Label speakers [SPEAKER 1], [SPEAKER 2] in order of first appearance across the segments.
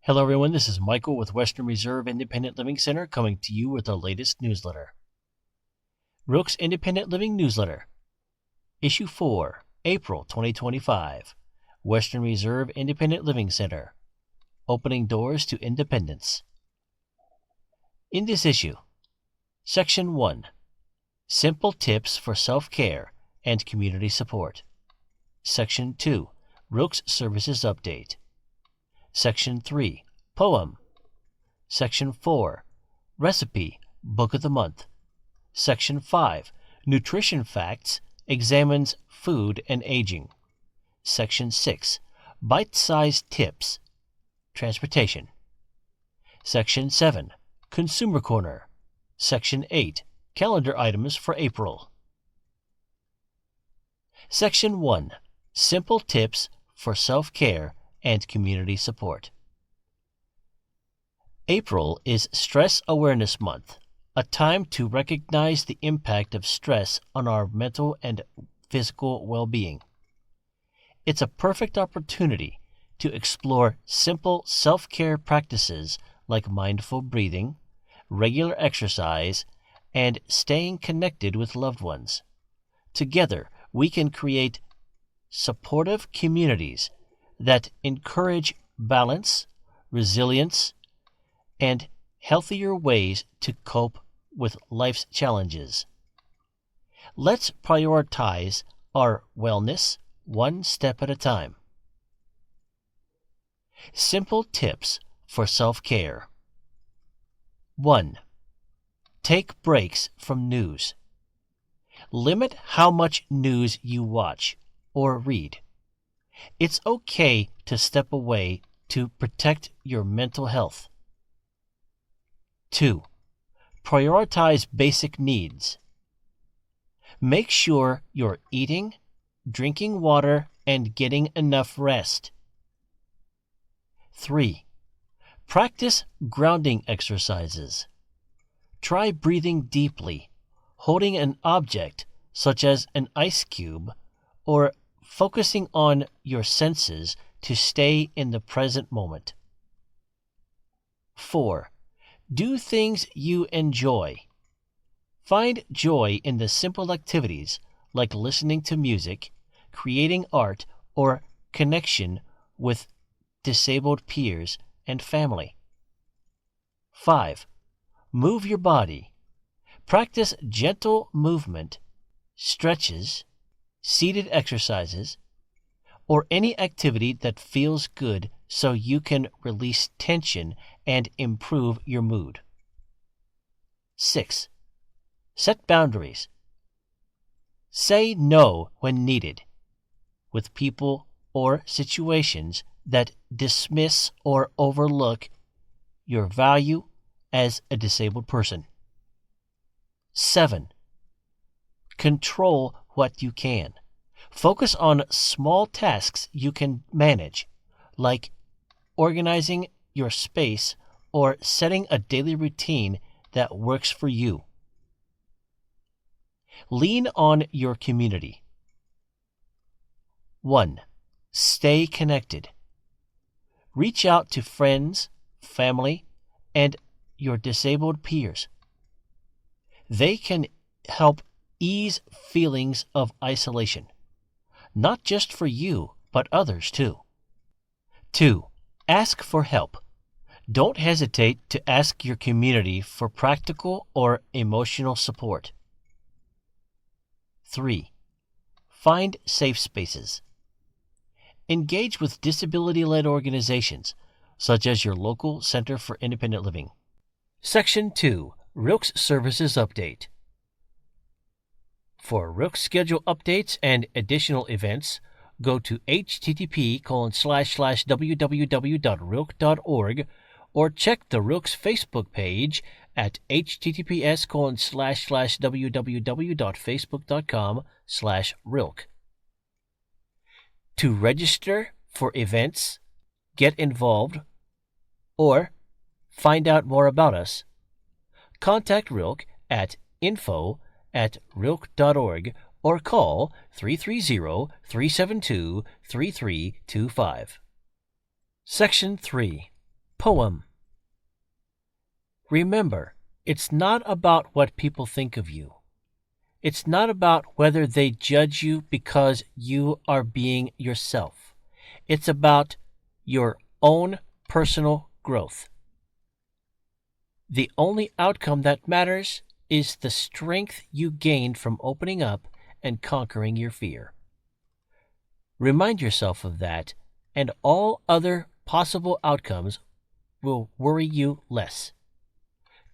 [SPEAKER 1] Hello, everyone. This is Michael with Western Reserve Independent Living Center coming to you with the latest newsletter. WRILC's Independent Living Newsletter, Issue 4, April 2025. Western Reserve Independent Living Center, Opening Doors to Independence. In this issue, Section 1, Simple Tips for Self-Care and Community Support. Section 2, WRILC's Services Update. Section 3, Poem. Section 4, Recipe, Book of the Month. Section 5, Nutrition Facts, examines food and aging. Section 6, Bite-sized Tips, Transportation. Section 7, Consumer Corner. Section 8, Calendar Items for April. Section 1, Simple Tips for Self-Care and Community Support. April is Stress Awareness Month, a time to recognize the impact of stress on our mental and physical well-being. It's a perfect opportunity to explore simple self-care practices like mindful breathing, regular exercise, and staying connected with loved ones. Together, we can create supportive communities that encourage balance, resilience, and healthier ways to cope with life's challenges. Let's prioritize our wellness one step at a time. Simple tips for self-care. 1. Take breaks from news. Limit how much news you watch or read. It's okay to step away to protect your mental health. 2. Prioritize basic needs. Make sure you're eating, drinking water, and getting enough rest. 3. Practice grounding exercises. Try breathing deeply, holding an object such as an ice cube, or focusing on your senses to stay in the present moment. 4. Do things you enjoy. Find joy in the simple activities like listening to music, creating art, or connection with disabled peers and family. 5. Move your body. Practice gentle movement, stretches, seated exercises, or any activity that feels good so you can release tension and improve your mood. 6. Set boundaries. Say no when needed with people or situations that dismiss or overlook your value as a disabled person. 7. Control what you can. Focus on small tasks you can manage, like organizing your space or setting a daily routine that works for you. Lean on your community. 1. Stay connected. Reach out to friends, family, and your disabled peers. They can help ease feelings of isolation, not just for you, but others too. 2. Ask for help. Don't hesitate to ask your community for practical or emotional support. 3. Find safe spaces. Engage with disability-led organizations, such as your local Center for Independent Living. Section 2, WRILC's Services Update. For WRILC schedule updates and additional events, go to http://www.wrilc.org or check the WRILC's Facebook page at https://www.facebook.com/WRILC. To register for events, get involved, or find out more about us, contact WRILC at info@wrilc.org or call 330-372-3325. Section 3, Poem. Remember, it's not about what people think of you. It's not about whether they judge you because you are being yourself. It's about your own personal growth. The only outcome that matters is the strength you gained from opening up and conquering your fear. Remind yourself of that, and all other possible outcomes will worry you less.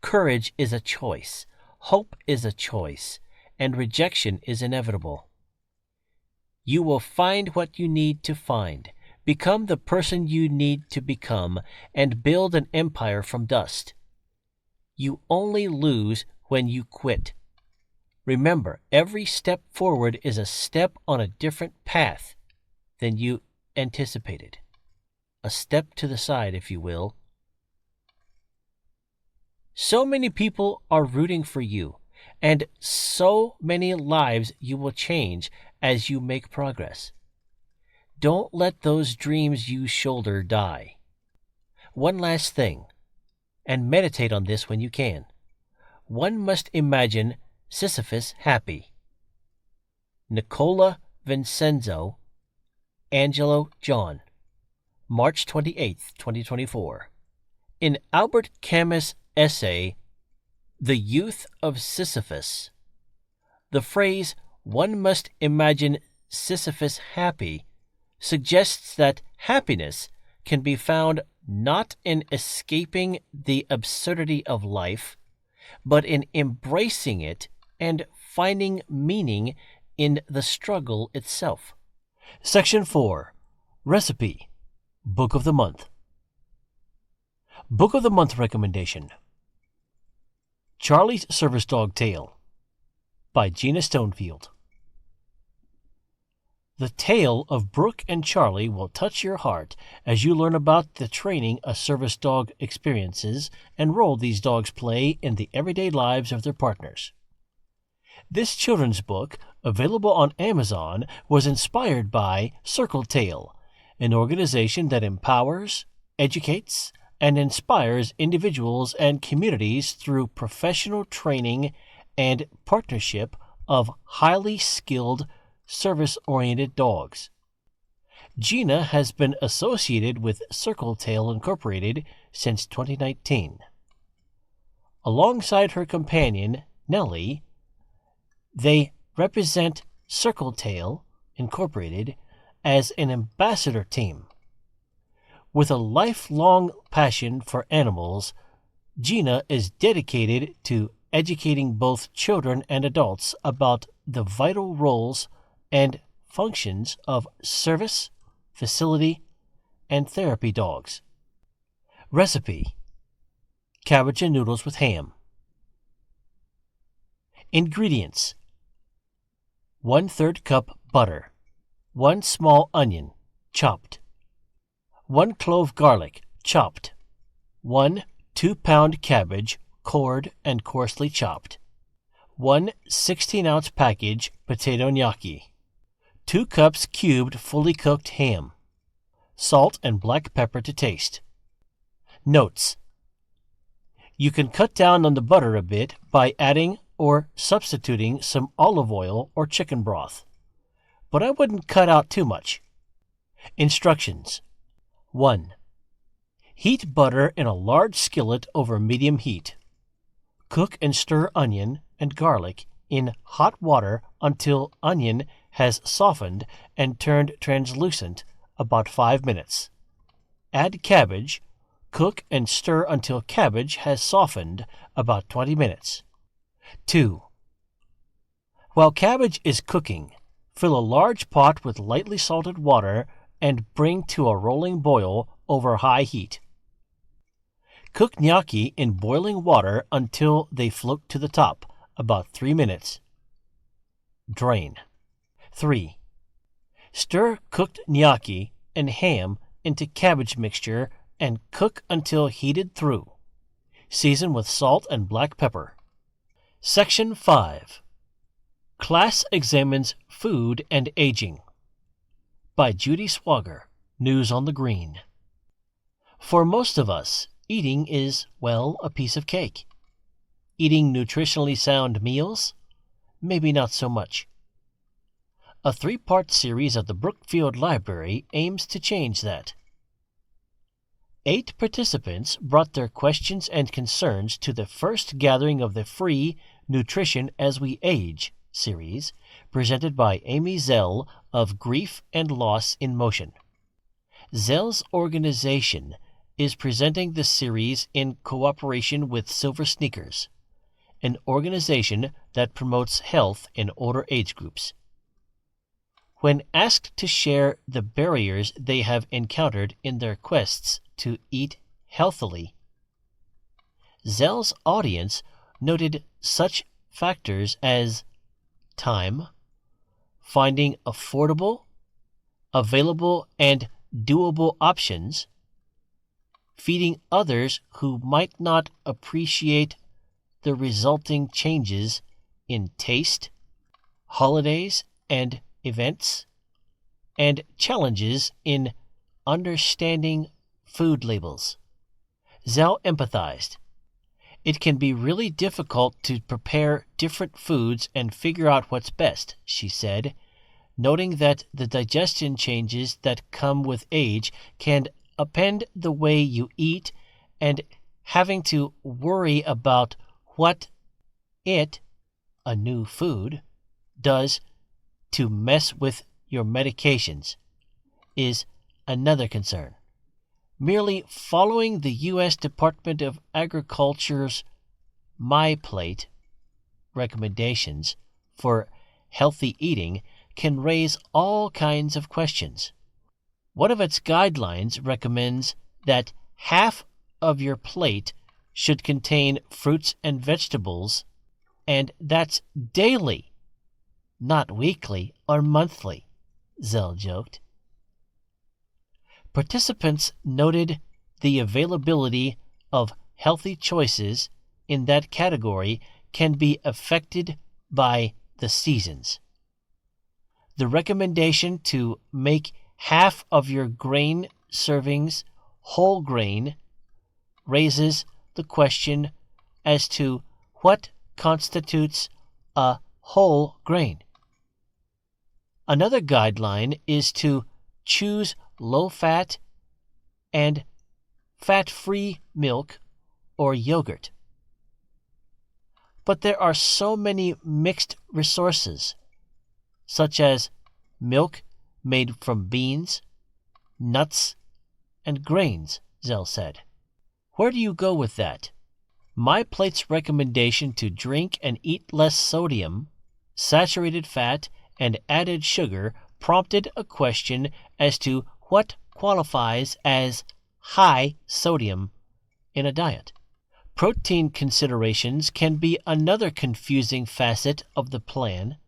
[SPEAKER 1] Courage is a choice, hope is a choice, and rejection is inevitable. You will find what you need to find, become the person you need to become, and build an empire from dust. You only lose when you quit. Remember, every step forward is a step on a different path than you anticipated. A step to the side, if you will. So many people are rooting for you, and so many lives you will change as you make progress. Don't let those dreams you shoulder die. One last thing, and meditate on this when you can. One must imagine Sisyphus happy. Nicola Vincenzo, Angelo John, March 28, 2024. In Albert Camus' essay, The Youth of Sisyphus, the phrase, "one must imagine Sisyphus happy," suggests that happiness can be found not in escaping the absurdity of life, but in embracing it and finding meaning in the struggle itself. Section 4. Recipe. Book of the Month. Book of the Month recommendation. Charlie's Service Dog Tale by Gina Stonefield. The tale of Brooke and Charlie will touch your heart as you learn about the training a service dog experiences and role these dogs play in the everyday lives of their partners. This children's book, available on Amazon, was inspired by Circle Tail, an organization that empowers, educates, and inspires individuals and communities through professional training and partnership of highly skilled, service-oriented dogs. Gina has been associated with Circle Tail Incorporated since 2019. Alongside her companion, Nellie, they represent Circle Tail Incorporated as an ambassador team. With a lifelong passion for animals, Gina is dedicated to educating both children and adults about the vital roles and functions of service, facility, and therapy dogs. Recipe: cabbage and noodles with ham. Ingredients: 1/3 cup butter, 1 small onion, chopped, 1 clove garlic, chopped, 1 2-pound cabbage, cored and coarsely chopped, 1 16-ounce package potato gnocchi, 2 cups cubed fully cooked ham, salt and black pepper to taste. Notes: you can cut down on the butter a bit by adding or substituting some olive oil or chicken broth, but I wouldn't cut out too much. Instructions: 1. Heat butter in a large skillet over medium heat. Cook and stir onion and garlic in hot water until onion has softened and turned translucent, about 5 minutes. Add cabbage. Cook and stir until cabbage has softened, about 20 minutes. 2. While cabbage is cooking, fill a large pot with lightly salted water and bring to a rolling boil over high heat. Cook gnocchi in boiling water until they float to the top, about 3 minutes. Drain. 3. Stir cooked gnocchi and ham into cabbage mixture and cook until heated through. Season with salt and black pepper. Section 5. Class Examines Food and Aging by Judy Swager, News on the Green. For most of us, eating is, well, a piece of cake. Eating nutritionally sound meals? Maybe not so much. A 3-part series at the Brookfield Library aims to change that. 8 participants brought their questions and concerns to the first gathering of the free Nutrition as We Age series, presented by Amy Zell of Grief and Loss in Motion. Zell's organization is presenting the series in cooperation with Silver Sneakers, an organization that promotes health in older age groups. When asked to share the barriers they have encountered in their quests to eat healthily, Zell's audience noted such factors as time, finding affordable, available, and doable options, feeding others who might not appreciate the resulting changes in taste, holidays and events, and challenges in understanding food labels. Zell empathized. It can be really difficult to prepare different foods and figure out what's best, she said, noting that the digestion changes that come with age can upend the way you eat and having to worry about what it, a new food, does to mess with your medications is another concern. Merely following the U.S. Department of Agriculture's My Plate recommendations for healthy eating can raise all kinds of questions. One of its guidelines recommends that half of your plate should contain fruits and vegetables, and that's daily, not weekly or monthly, Zell joked. Participants noted the availability of healthy choices in that category can be affected by the seasons. The recommendation to make half of your grain servings whole grain raises the question as to what constitutes a whole grain. Another guideline is to choose low-fat and fat-free milk or yogurt. But there are so many mixed resources, such as milk made from beans, nuts, and grains, Zell said. Where do you go with that? My Plate's recommendation to drink and eat less sodium, saturated fat, and added sugar prompted a question as to what qualifies as high sodium in a diet. Protein considerations can be another confusing facet of the plan,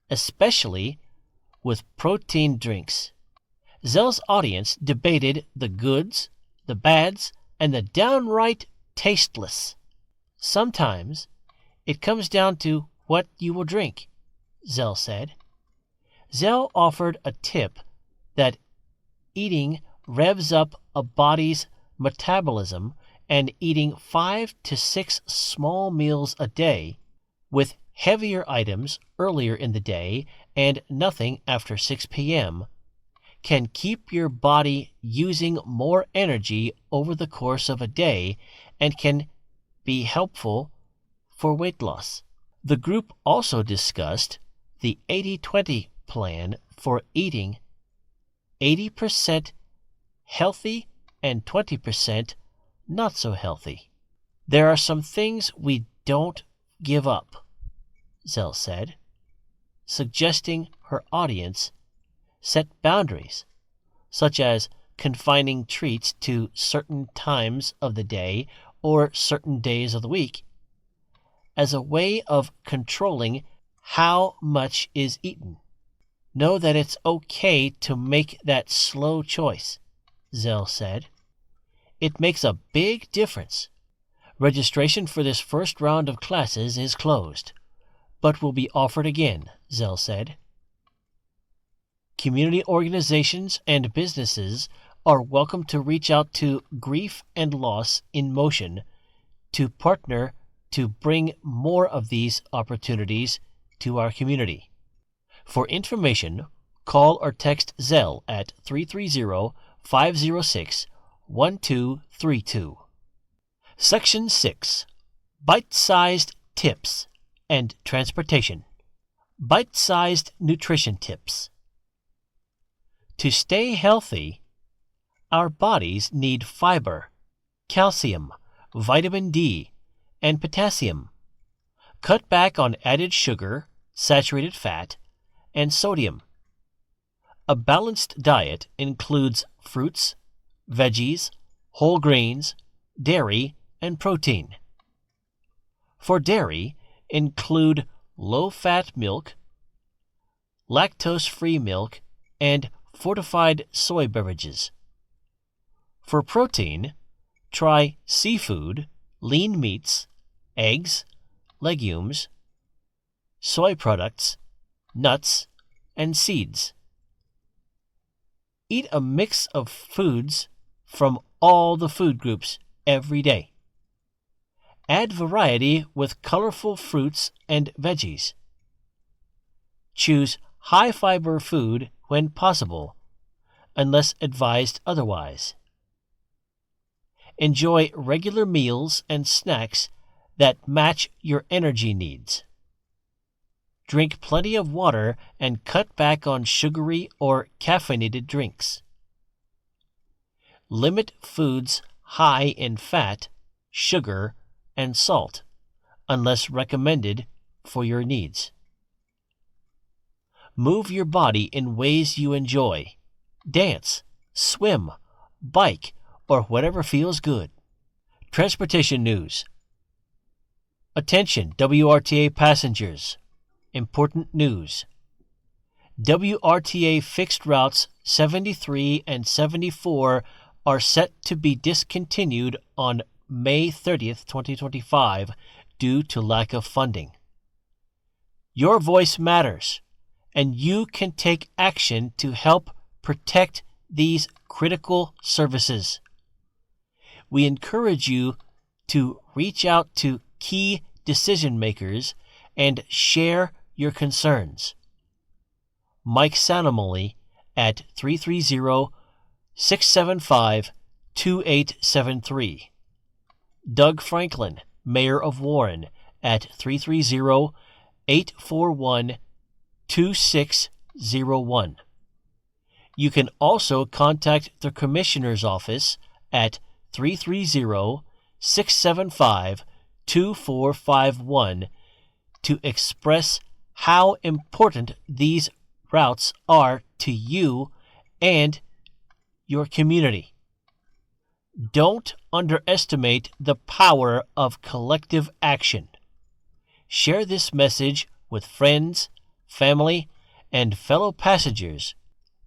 [SPEAKER 1] especially with protein drinks. Zell's audience debated the goods, the bads, and the downright tasteless. Sometimes it comes down to what you will drink, Zell said. Zell offered a tip that eating revs up a body's metabolism, and eating 5 to 6 small meals a day, with heavier items earlier in the day and nothing after 6 p.m., can keep your body using more energy over the course of a day and can be helpful for weight loss. The group also discussed the 80-20 plan for eating 80% healthy and 20% not so healthy. There are some things we don't give up, Zell said, suggesting her audience set boundaries, such as confining treats to certain times of the day or certain days of the week, as a way of controlling how much is eaten. Know that it's okay to make that slow choice, Zell said. It makes a big difference. Registration for this first round of classes is closed, but will be offered again, Zell said. Community organizations and businesses are welcome to reach out to Grief and Loss in Motion to partner to bring more of these opportunities to our community. For information, call or text Zelle at 330-506-1232. Section 6. Bite-sized tips and transportation. Bite-sized nutrition tips. To stay healthy, our bodies need fiber, calcium, vitamin D, and potassium. Cut back on added sugar, saturated fat, and sodium. A balanced diet includes fruits, veggies, whole grains, dairy, and protein. For dairy, include low-fat milk, lactose-free milk, and fortified soy beverages. For protein, try seafood, lean meats, eggs, legumes, soy products, nuts, and seeds. Eat a mix of foods from all the food groups every day. Add variety with colorful fruits and veggies. Choose high-fiber food when possible, unless advised otherwise. Enjoy regular meals and snacks that match your energy needs. Drink plenty of water and cut back on sugary or caffeinated drinks. Limit foods high in fat, sugar, and salt, unless recommended for your needs. Move your body in ways you enjoy. Dance, swim, bike, or whatever feels good. Transportation news. Attention, WRTA passengers. Important news. WRTA fixed routes 73 and 74 are set to be discontinued on May 30th, 2025, due to lack of funding. Your voice matters, and you can take action to help protect these critical services. We encourage you to reach out to key decision makers and share your concerns. Mike Sanamoli at 330-675-2873. Doug Franklin, Mayor of Warren, at 330-841-2601. You can also contact the Commissioner's Office at 330-675-2451 to express how important these routes are to you and your community. Don't underestimate the power of collective action. Share this message with friends, family, and fellow passengers.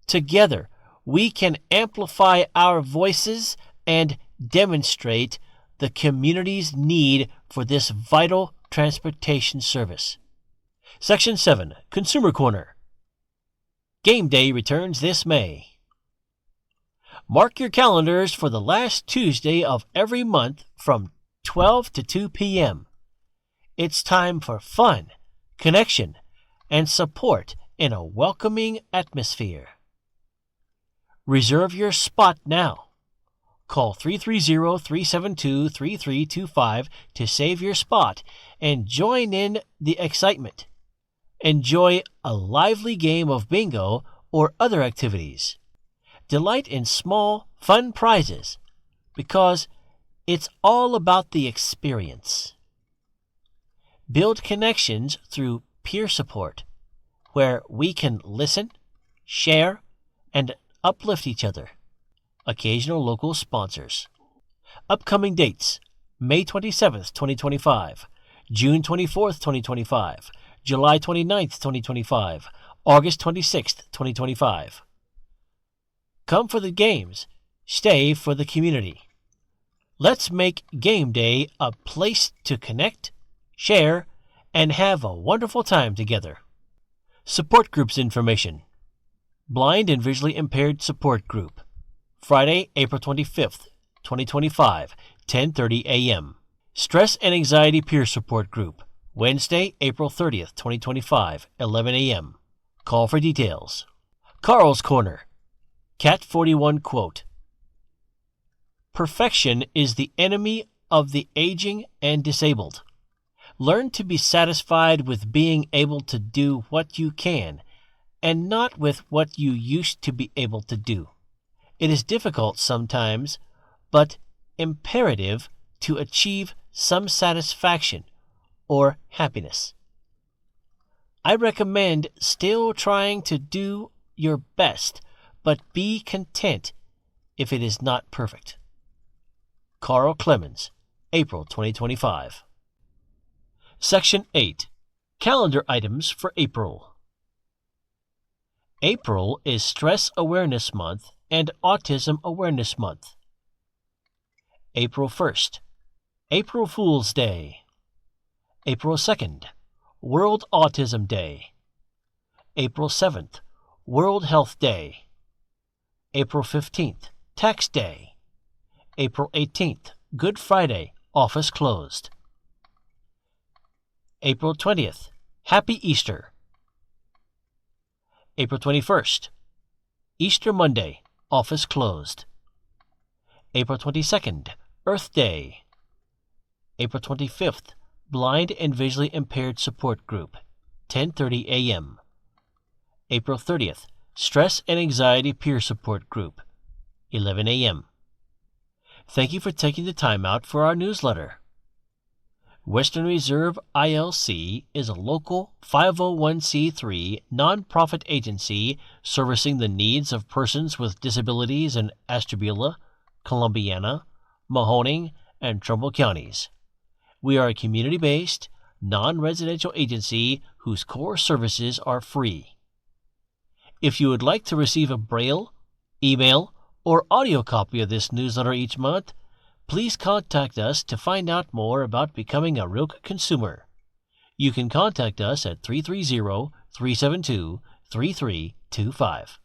[SPEAKER 1] Together, we can amplify our voices and demonstrate the community's need for this vital transportation service. Section 7, Consumer Corner. Game Day returns this May. Mark your calendars for the last Tuesday of every month from 12 to 2 p.m. It's time for fun, connection, and support in a welcoming atmosphere. Reserve your spot now. Call 330-372-3325 to save your spot and join in the excitement. Enjoy a lively game of bingo or other activities. Delight in small, fun prizes because it's all about the experience. Build connections through peer support, where we can listen, share, and uplift each other. Occasional local sponsors. Upcoming dates: May 27th, 2025, June 24th, 2025, July 29th, 2025, August 26th, 2025. Come for the games, stay for the community. Let's make Game Day a place to connect, share, and have a wonderful time together. Support groups information. Blind and visually impaired support group. Friday, April 25th, 2025, 10:30 a.m. Stress and Anxiety Peer Support Group, Wednesday, April 30th, 2025, 11 a.m. Call for details. Carl's Corner. Cat 41 quote: "Perfection is the enemy of the aging and disabled. Learn to be satisfied with being able to do what you can, and not with what you used to be able to do. It is difficult sometimes, but imperative to achieve some satisfaction or happiness. I recommend still trying to do your best, but be content if it is not perfect." Carl Clemens, April 2025. Section 8. Calendar Items for April. April is Stress Awareness Month and Autism Awareness Month. April 1st. April Fool's Day. April 2nd. World Autism Day. April 7th. World Health Day. April 15th. Tax Day. April 18th. Good Friday. Office closed. April 20th. Happy Easter. April 21st. Easter Monday. Office closed. April 22nd. Earth Day. April 25th. Blind and Visually Impaired Support Group, 10:30 a.m. April 30th. Stress and Anxiety Peer Support Group, 11 a.m. Thank you for taking the time out for our newsletter. Western Reserve ILC is a local 501c3 nonprofit agency servicing the needs of persons with disabilities in Ashtabula, Columbiana, Mahoning, and Trumbull counties. We are a community-based, non-residential agency whose core services are free. If you would like to receive a Braille, email, or audio copy of this newsletter each month, please contact us to find out more about becoming a WRILC consumer. You can contact us at 330-372-3325.